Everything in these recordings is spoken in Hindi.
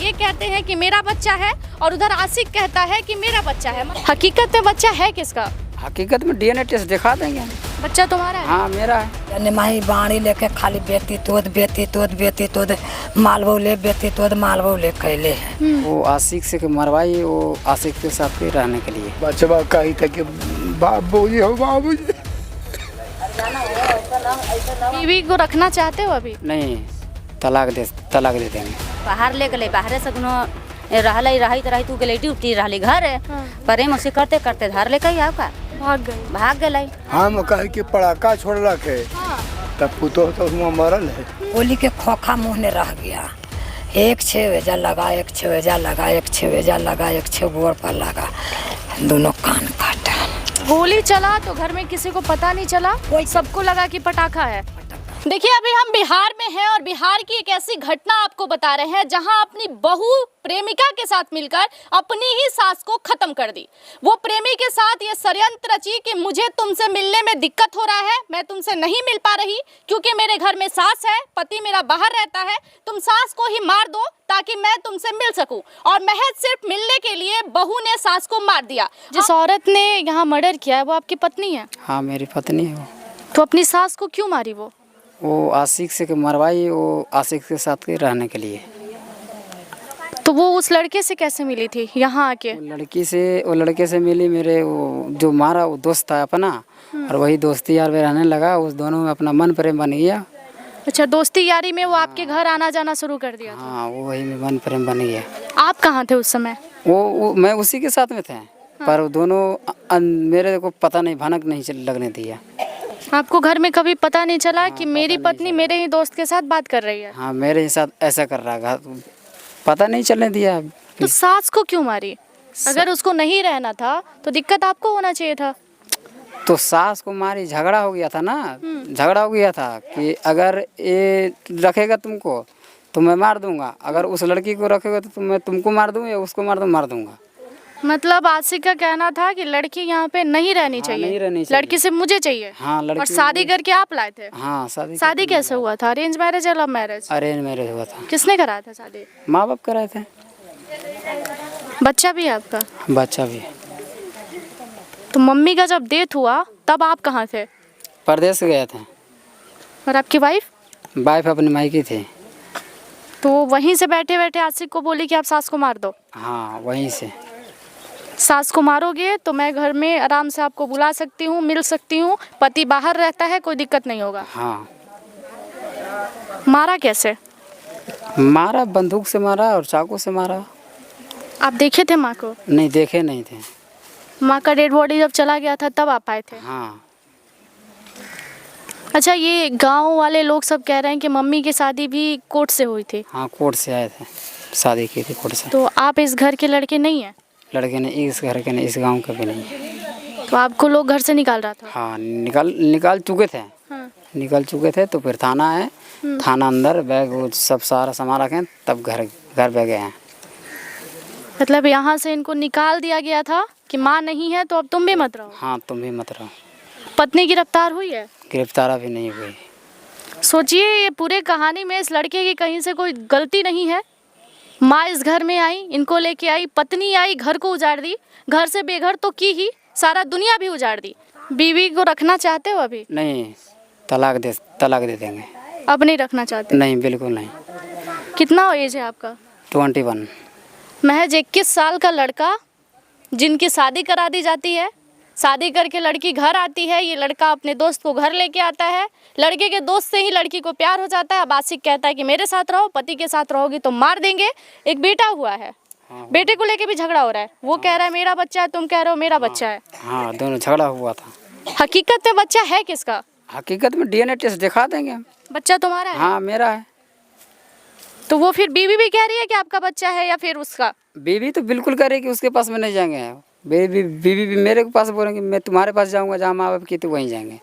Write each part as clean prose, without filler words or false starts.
ये कहते हैं कि मेरा बच्चा है और उधर आशिक कहता है कि मेरा बच्चा है। हकीकत में बच्चा है किसका? हकीकत में डीएनए टेस्ट दिखा देंगे। बच्चा तुम्हारा है? हाँ मेरा है। निमाही बाणी लेके खाली बेती तोद मालवो ले बेती तोद मालवो ले कैले है। वो आशिक से मरवाई, वो आशिक के साथ ही रहने के लिए। बच्चा कही था कि बाबूजी हो बाबूजी। बीवी को रखना चाहते हो अभी? नहीं, तलाक दे देंगे। बाहर ले गए, बाहर से रही तू गई ड्यूटी रही घर प्रेम उसे करते करते घर लेके आओ का भाग गए। हम कहे कि पड़ाका छोड़ रखे तब पुतो तो उसमें मरल है। गोली के खोखा मुँह ने रह गया। एक 6 वेजा लगा, एक 6 वेजा लगा, एक 6 वेजा लगा, एक 6 गोड़ पर लगा, दोनों कान काटा। गोली चला तो घर में किसी को पता नहीं चला, सबको लगा कि पटाखा है। देखिए अभी हम बिहार में हैं और बिहार की एक ऐसी घटना आपको बता रहे हैं जहां अपनी बहू प्रेमिका के साथ मिलकर अपनी ही सास को खत्म कर दी। वो प्रेमी के साथ ये षड्यंत्र रची कि मुझे तुमसे मिलने में दिक्कत हो रहा है, मैं तुमसे नहीं मिल पा रही क्योंकि मेरे घर में सास है, पति मेरा बाहर रहता है, तुम सास को ही मार दो ताकि मैं तुमसे मिल सकूं। और महज सिर्फ मिलने के लिए बहू ने सास को मार दिया। जिस औरत ने यहाँ मर्डर किया है वो आपकी पत्नी है? हाँ मेरी पत्नी है। तो अपनी सास को क्यों मारी? वो आशिक से मरवाई, वो आशिक के साथ ही रहने के लिए। तो वो उस लड़के से कैसे मिली थी यहाँ आके? वो लड़के से मिली, मेरे वो जो मारा वो दोस्त था अपना, और वही दोस्ती यार में रहने लगा, उस दोनों में अपना मन प्रेम बन गया। अच्छा, दोस्ती यारी में वो आपके घर आना जाना शुरू कर दिया था? हाँ, वो वही में मन प्रेम बन गया। आप कहाँ थे उस समय? वो मैं उसी के साथ में थे। पर वो दोनों मेरे को पता नहीं, भनक नहीं लगने दिया। आपको घर में कभी पता नहीं चला कि मेरी पत्नी मेरे ही दोस्त के साथ बात कर रही है? हाँ, मेरे ही साथ ऐसा कर रहा, पता नहीं चलने दिया। तो सास को क्यों मारी? अगर उसको नहीं रहना था तो दिक्कत आपको होना चाहिए था। तो सास को मारी, झगड़ा हो गया था ना, झगड़ा हो गया था कि अगर ये रखेगा तुमको तो मैं मार दूंगा, अगर उस लड़की को रखेगा तो मैं तुमको मार दूंगा या उसको मार दूंगा। मतलब आशिक का कहना था कि लड़की यहाँ पे नहीं रहनी चाहिए, नहीं रहनी चाहिए, लड़की से मुझे चाहिए। हाँ, लड़की। और शादी करके आप लाए थे? हाँ, शादी कैसे हुआ था? अरेंज मैरिज या लव मैरिज? अरेंज मैरिज हुआ था। किसने कराया था शादी? माँ बाप कराए थे। बच्चा भी है आपका? बच्चा भी। तो मम्मी का जब डेथ हुआ तब आप कहाँ थे? परदेश गए थे। और आपकी वाइफ अपनी मायके थी। तो वहीं से बैठे बैठे आशिक को बोली कि आप सास को मार दो? हाँ, वहीं से। सास को मारोगे तो मैं घर में आराम से आपको बुला सकती हूँ, मिल सकती हूँ, पति बाहर रहता है, कोई दिक्कत नहीं होगा। हाँ। मारा कैसे? मारा, बंदूक से मारा और चाकू से मारा। आप देखे थे माँ को? नहीं, देखे नहीं थे। माँ का डेड बॉडी जब चला गया था तब आप आए थे? हाँ। अच्छा, ये गांव वाले लोग सब कह रहे हैं कि मम्मी की शादी भी कोर्ट से हुई थी? हाँ, कोर्ट से आए थे, शादी की थी कोर्ट से। तो आप इस घर के लड़के नहीं हैं? लड़के ने इस घर के, ने इस गांव के भी नहीं। तो आपको लोग घर से निकाल रहा था? हाँ, निकाल चुके थे। हाँ। निकाल चुके थे तो फिर थाना है, थाना अंदर बैग वो सब सारा सामान रखे, तब घर पे गए हैं। मतलब यहाँ से इनको निकाल दिया गया था कि माँ नहीं है तो अब तुम भी मत रहो? हाँ, तुम भी मत रहो। पत्नी गिरफ्तार हुई है? गिरफ्तार अभी नहीं हुई। सोचिए, ये पूरे कहानी में इस लड़के की कहीं से कोई गलती नहीं है। माँ इस घर में आई, इनको लेके आई, पत्नी आई, घर को उजाड़ दी, घर से बेघर तो की ही, सारा दुनिया भी उजाड़ दी। बीवी को रखना चाहते हो अभी? नहीं, तलाक दे देंगे। अब नहीं रखना चाहते? नहीं, बिल्कुल नहीं। कितना एज है आपका? 21। महज 21 साल का लड़का जिनकी शादी करा दी जाती है, शादी करके लड़की घर आती है, ये लड़का अपने दोस्त को घर लेके आता है, लड़के के दोस्त से ही लड़की को प्यार हो जाता है। अब आशिक कहता है कि मेरे साथ रहो, पति के साथ रहोगी तो मार देंगे। एक बेटा हुआ है, बेटे को लेके भी झगड़ा हो रहा है, वो कह रहा है मेरा बच्चा है, तुम कह रहे हो मेरा बच्चा है। हाँ, दोनों झगड़ा हुआ था। हकीकत में बच्चा है किसका? हकीकत में डीएनए टेस्ट दिखा देंगे। बच्चा तुम्हारा है? हाँ, मेरा है। तो वो फिर बीवी भी कह रही है कि आपका बच्चा है या फिर उसका? बीवी तो बिल्कुल कह रही कि उसके पास में नहीं जाएंगे। बीवी भी मेरे के पास बोलेंगे मैं तुम्हारे पास जाऊंगा, जहाँ माँ बाप की तो वहीं जाएंगे।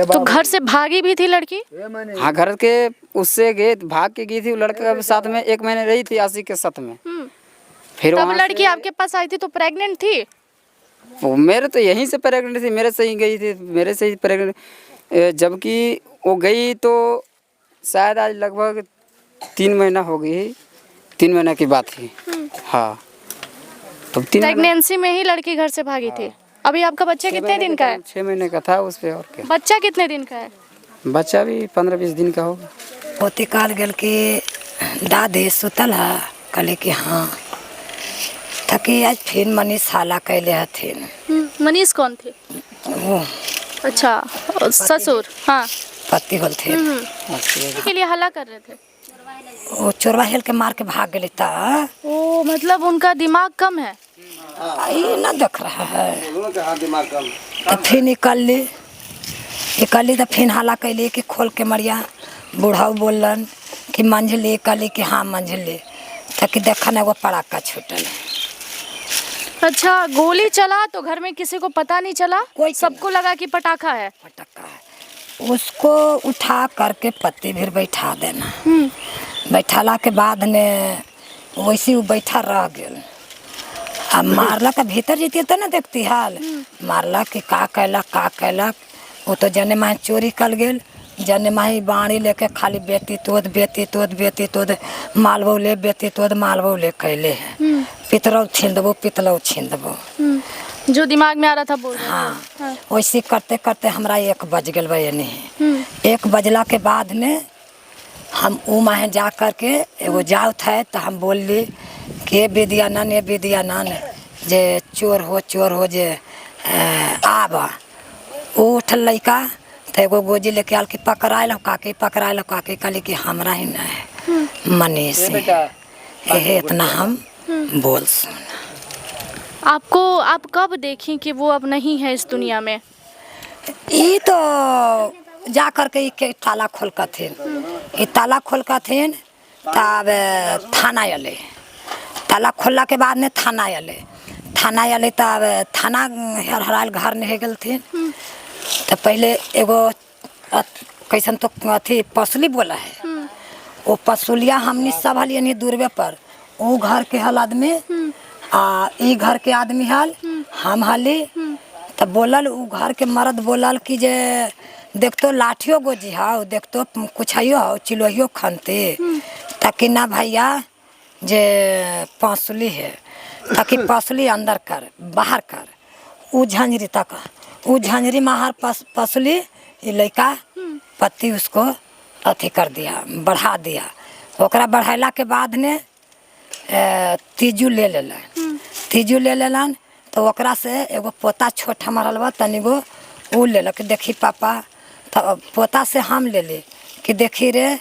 तो घर से भागी भी थी लड़की? हाँ, घर के उससे गए, भाग के गई थी। वो लड़के के साथ में 1 महीने रही थी आशिक के साथ में। फिर तब लड़की आपके पास आई थी तो प्रेग्नेंट थी? वो मेरे तो यहीं से प्रेग्नेंट थी, मेरे से ही गई थी, मेरे से ही प्रेग्नेंट। जबकि वो गई तो शायद आज लगभग 3 महीना हो गई। 3 महीने की बात थी। हाँ, तो 3 प्रेगनेंसी में ही लड़की घर से भागी थी। अभी आपका बच्चा कितने दिन का है? 6 महीने का था उस पे। और क्या, बच्चा कितने दिन का है? बच्चा भी 15-20 दिन का होगा। पोती काल गल के दादी सुतल है, कहले कि हाँ थकी आज फिर मनीष हाला कैले हथिन। मनीष कौन थे? वो अच्छा, ससुर। हाँ, पति होल थे। के लिए हल्ला कर रहे थे। वो चोरवा हेल के मार के भाग गए ता। ओ, मतलब उनका दिमाग कम है। ये ना देख रहा है, तो फिर निकल ली तो फिर हाला कैली कि खोल के मरिया। बूढ़ा बोलन कि मंझली, कहली कि हाँ मंझली, ताकि देखा ना वो पड़ाका छूटल। अच्छा, गोली चला तो घर में किसी को पता नहीं चला? कोई सबको लगा कि पटाखा है। पटाखा है। उसको उठा करके पत्ती भीर बैठा देना। बैठाला के बाद ने वैसे वो बैठा रह गया। अब मारला के भीतर जीती तो ना देखती हाल, मारला कि का कैलक। वो तो जने माही चोरी कर गेल, जने माही बाणी लेके खाली बेती तोद मालबो ले बेती तोद मालबो ले कैले है। पितरौ छीन देबो जो दिमाग में आ रहा था बोल रहे थे। हाँ, वैसे करते करते हमरा 1 बज गल नहीं। 1 बजला के बाद में हम ऊ माहे जा करके एगो जाओ थे तो हम बोलली कि विद्यानंद जे चोर हो जे आबा। उठल लड़का तो एगो गोजी लेके आल कि पकड़ाए लो काकी कहली कि हमरा ही ना है मनीष है। इतना हम बोल सुन। आप कब देखी कि वो अब नहीं है इस दुनिया में? ये तो जा करके के ताला खोल कथिन तब थाना अले। ताला खोलला के बाद ने थाना अले तब थाना हराल घर नहीं गलथिन। तो पहले एगो कैसन तो अथी पसली बोला है। वो पसुलिया हमनी सब हलियनी दूरबे पर। वो घर के हल आदमी आ ई घर के आदमी हल हम हली। तब बोलल उ घर के मर्द बोलल कि जे देखतो लाठियो गोजी हाउ, देखतो कुछ हाउ चिलोहियो खनते, ताकि ना भैया जे पसली है, ताकि पसली अंदर कर बाहर कर। उ झंझरी तक उ झंझरी माहर पसली लड़का पति उसको अथी कर दिया, बढ़ा दिया। ओकरा बढ़ाला के बाद ने तीजू ले लेलन। तो ओकरा से एगो पोता छोट हमार हलवा तनिगो उ लेलक। देखी पापा, तब पोता से हम ले ली कि देखी रे।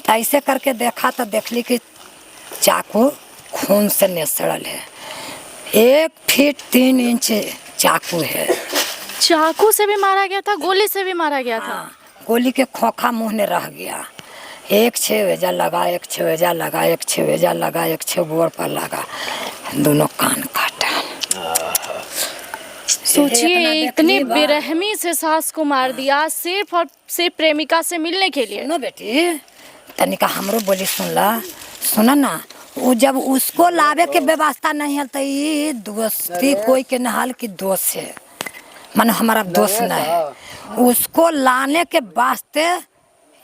तो ऐसे करके देखा तो देखली कि चाकू खून से निसरल है। 1 फीट 3 इंच चाकू है। चाकू से भी मारा गया था, गोली से भी मारा गया था। गोली के खोखा मुँह में रह गया। 1 छेवेजा लगा, 1 छेवेजा लगा, 1 छेवेजा लगा, 1 छे गोड़ पर लगा, दोनों कान काटा। सोचिए, इतनी बेरहमी से सास को मार दिया सिर्फ और सिर्फ प्रेमिका से मिलने के लिए। सुनो बेटी, तनिका हमरो बोली सुना ना। वो जब उसको लावे के व्यवस्था नहीं है तो ये दोस्ती कोई के नहाल की दोस्त है, मानो हमारा दोस्त न है। उसको लाने के वास्ते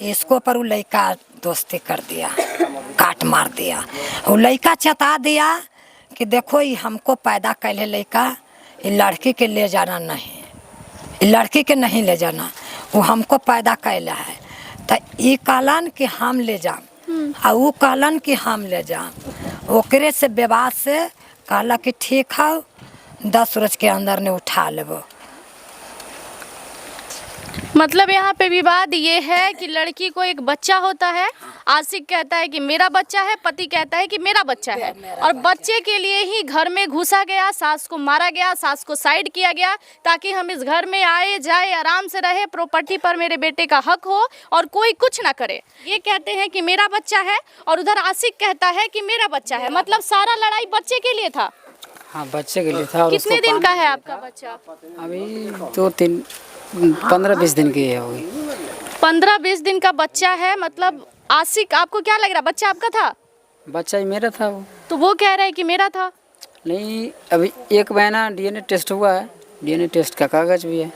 इसको पर वो लड़का दोस्ती कर दिया, काट मार दिया। वो लड़का चता दिया कि देखो ये हमको पैदा कैले लड़का, ये लड़की के ले जाना नहीं, ये लड़की के नहीं ले जाना, वो हमको पैदा कैला है। तो ये कहलन कि हम ले जाम, और वो कहलन कि हम ले जाम। ओकरे से विवाद से कहला कि ठीक है 10 रोज के अंदर ने उठा लेबो। मतलब यहाँ पे विवाद ये है कि लड़की को एक बच्चा होता है, आशिक कहता है कि मेरा बच्चा है, पति कहता है कि मेरा बच्चा है, और बच्चे के लिए ही घर में घुसा गया, सास को मारा गया, सास को साइड किया गया ताकि हम इस घर में आए जाए आराम से रहे, प्रॉपर्टी पर मेरे बेटे का हक हो और कोई कुछ ना करे। ये कहते हैं कि मेरा बच्चा है और उधर आशिक कहता है कि मेरा बच्चा है। मतलब सारा लड़ाई बच्चे के लिए था। हाँ, बच्चे के लिए था। और कितने दिन का है आपका बच्चा? अभी 15-20 दिन की है होगी। 15-20 दिन का बच्चा है। मतलब आशिक, आपको क्या लग रहा, बच्चा आपका था? बच्चा ही मेरा था वो। तो वो कह रहा है कि मेरा था। नहीं, अभी 1 महीना DNA टेस्ट हुआ है, DNA टेस्ट का कागज भी है।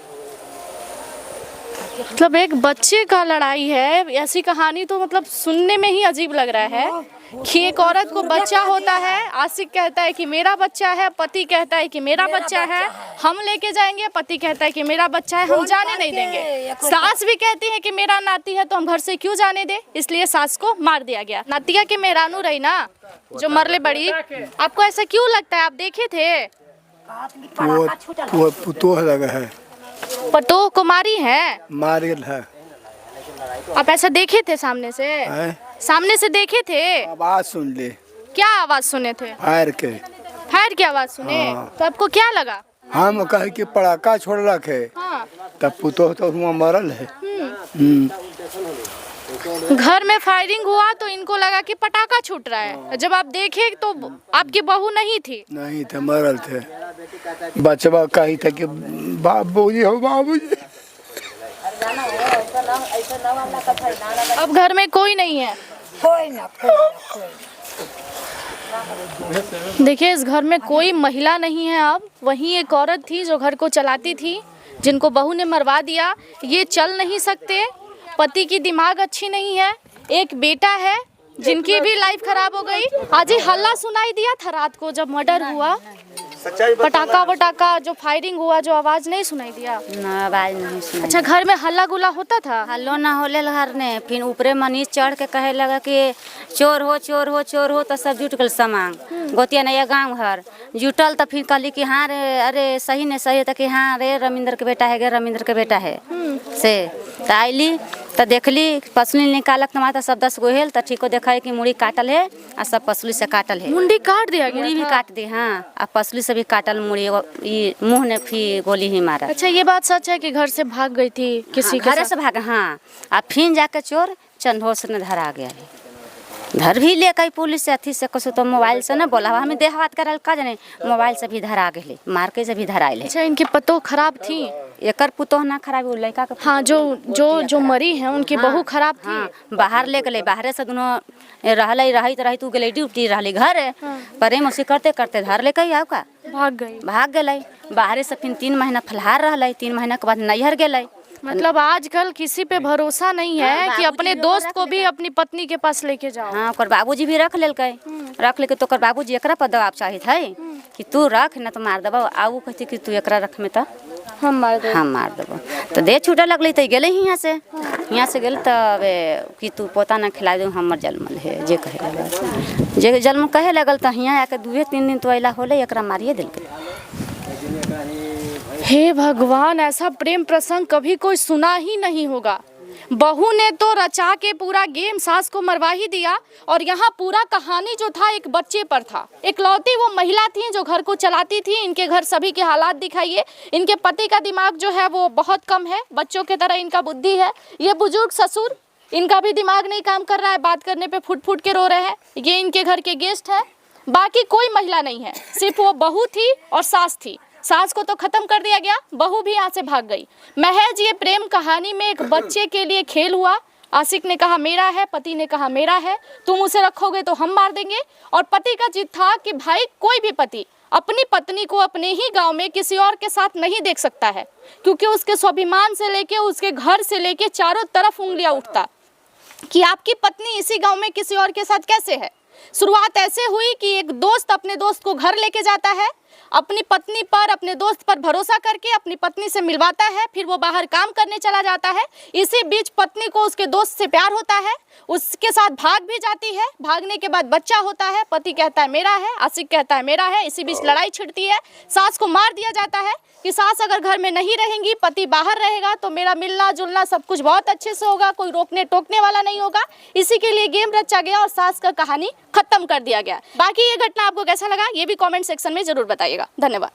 मतलब एक बच्चे का लड़ाई है, ऐसी कहानी तो मतलब सुनने में ही अजीब लग रहा है कि एक औरत को बच्चा होता है, आशिक कहता है कि मेरा बच्चा है, पति कहता है कि मेरा बच्चा है, हम लेके जाएंगे, पति कहता है कि मेरा बच्चा है, हम जाने नहीं देंगे। सास भी कहती है कि मेरा नाती है तो हम घर से क्यों जाने दे, इसलिए सास को मार दिया गया। नातिया के मेहरानू रही ना जो मरले बड़ी, आपको ऐसा क्यों लगता है? आप देखे थे? वो पुतोह लगा है, पतोह को मारी है, मार गेल है। आप ऐसा देखे थे सामने से? सामने से देखे थे? आवाज सुन ले, क्या आवाज सुने थे? फायर के। फायर की आवाज सुने? तो आपको क्या लगा? हम कहे कि पड़ाका छोड़ रखे, हाँ। तब पुतोह तो हुआ मरल है। घर में फायरिंग हुआ तो इनको लगा कि पटाखा छूट रहा है, जब आप देखे तो आपकी बहू नहीं थी। नहीं थे, मरल थे। बचवा कही था कि बाबूजी हो बाबूजी। अब घर में कोई नहीं है। कोई ना कोई। देखिए इस घर में कोई महिला नहीं है। अब वहीं एक औरत थी जो घर को चलाती थी, जिनको बहू ने मरवा दिया। ये चल नहीं सकते, पति की दिमाग अच्छी नहीं है, एक बेटा है जिनकी भी लाइफ खराब हो गई। आज ही हल्ला सुनाई दिया था रात को जब मर्डर हुआ, पटाखा वटाखा जो फायरिंग हुआ, जो आवाज नहीं सुनाई दिया? ना आवाज नहीं सुनाई। अच्छा, घर में हल्ला गुला होता था? हल्लो ना होले घर ने, फिर ऊपरे मनीष चढ़ के कहे लगा कि चोर हो चोर हो चोर हो, तो सब जुट गल सामान गोतिया नहीं गाँव घर जुटल। तो फिर कहली कि हाँ रे, अरे सही ने सही था कि हाँ रे रविंद्र के बेटा है गे, रविंद्र के बेटा है से। तो आईली तो देखली पसली निकालक तो सब 10 गो हेल, तो ठीक देखा है कि मुड़ी काटल है और सब पसली से काटल है। मुंडी काट दिया गया? मुड़ी भी काट दी, हाँ, और पसली से भी काटल मुड़ी, मुँह ने फिर गोली ही मारा। अच्छा, ये बात सच है कि घर से भाग गई थी किसी के घर से भागा? हाँ, और फिर जाके चोर चंदोस ने धरा गया है। धर भी ले कई पुलिस से अथी से कसो तो मोबाइल से ना बोला, हमें देह हाथ करल का जाने, मोबाइल से भी धरा गए, मार के से भी धराइल है। अच्छा, इनकी पतोह खराब थी? एकर पुतोह ना खराब, वो लड़का का। हाँ, जो मरी है उनकी बहू खराब थी। हाँ, बाहर ले गए, बाहर से दोनों रही तू गई ड्यूटी रही घर, प्रेम उसी करते करते धर ले कई का भाग गए। बाहर से फिर 3 महीना फलहार रहा, 3 महीना के बाद नैहर गए। मतलब आजकल किसी पे भरोसा नहीं है कि अपने दोस्त को भी अपनी पत्नी के पास लेके जाओ। हाँ, ओकर बाबूजी भी रख लेके तो ओकर बाबूजी एकरा पर दबाव चाहिए है कि तू रख ना तो मार देबो। आऊ कहती कि तू एकरा रख में तो हम मार देबो। तो दे छूटे लगल तो गए यहाँ से गए तब कि तू पोता ना खिला दू, हमर जन्मल है जे कहे लगल, जे जन्म कहे लगल तो यहाँ आके 2-3 दिन तो अला होले, एकरा मारिए दिल। हे भगवान, ऐसा प्रेम प्रसंग कभी कोई सुना ही नहीं होगा। बहू ने तो रचा के पूरा गेम सास को मरवा ही दिया, और यहाँ पूरा कहानी जो था एक बच्चे पर था। इकलौती वो महिला थी जो घर को चलाती थी। इनके घर सभी के हालात दिखाइए। इनके पति का दिमाग जो है वो बहुत कम है, बच्चों की तरह इनका बुद्धि है। ये बुजुर्ग ससुर, इनका भी दिमाग नहीं काम कर रहा है, बात करने पे फुट फुट के रो रहे हैं। ये इनके घर के गेस्ट है, बाकी कोई महिला नहीं है, सिर्फ वो बहू थी और सास थी। सास को तो खत्म कर दिया गया, बहू भी यहाँ से भाग गई। महज ये प्रेम कहानी में एक बच्चे के लिए खेल हुआ। आशिक ने कहा मेरा है, पति ने कहा मेरा है, तुम उसे रखोगे तो हम मार देंगे। और पति का जिद था कि भाई कोई भी पति अपनी पत्नी को अपने ही गांव में किसी और के साथ नहीं देख सकता है, क्योंकि उसके स्वाभिमान से लेके उसके घर से लेके चारों तरफ उंगलियां उठता कि आपकी पत्नी इसी गाँव में किसी और के साथ कैसे है। शुरुआत ऐसे हुई कि एक दोस्त अपने दोस्त को घर लेके जाता है, अपनी पत्नी पर, अपने दोस्त पर भरोसा करके अपनी पत्नी से मिलवाता है, फिर वो बाहर काम करने चला जाता है। इसी बीच पत्नी को उसके दोस्त से प्यार होता है, उसके साथ भाग भी जाती है। भागने के बाद बच्चा होता है, पति कहता है मेरा है, आशिक कहता है मेरा है। इसी बीच लड़ाई छिड़ती है, सास को मार दिया जाता है कि सास अगर घर में नहीं रहेंगी, पति बाहर रहेगा तो मेरा मिलना जुलना सब कुछ बहुत अच्छे से होगा, कोई रोकने टोकने वाला नहीं होगा। इसी के लिए गेम रचा गया और सास का कहानी खत्म कर दिया गया। बाकी ये घटना आपको कैसा लगा ये भी कमेंट सेक्शन में जरूर बताइएगा। धन्यवाद।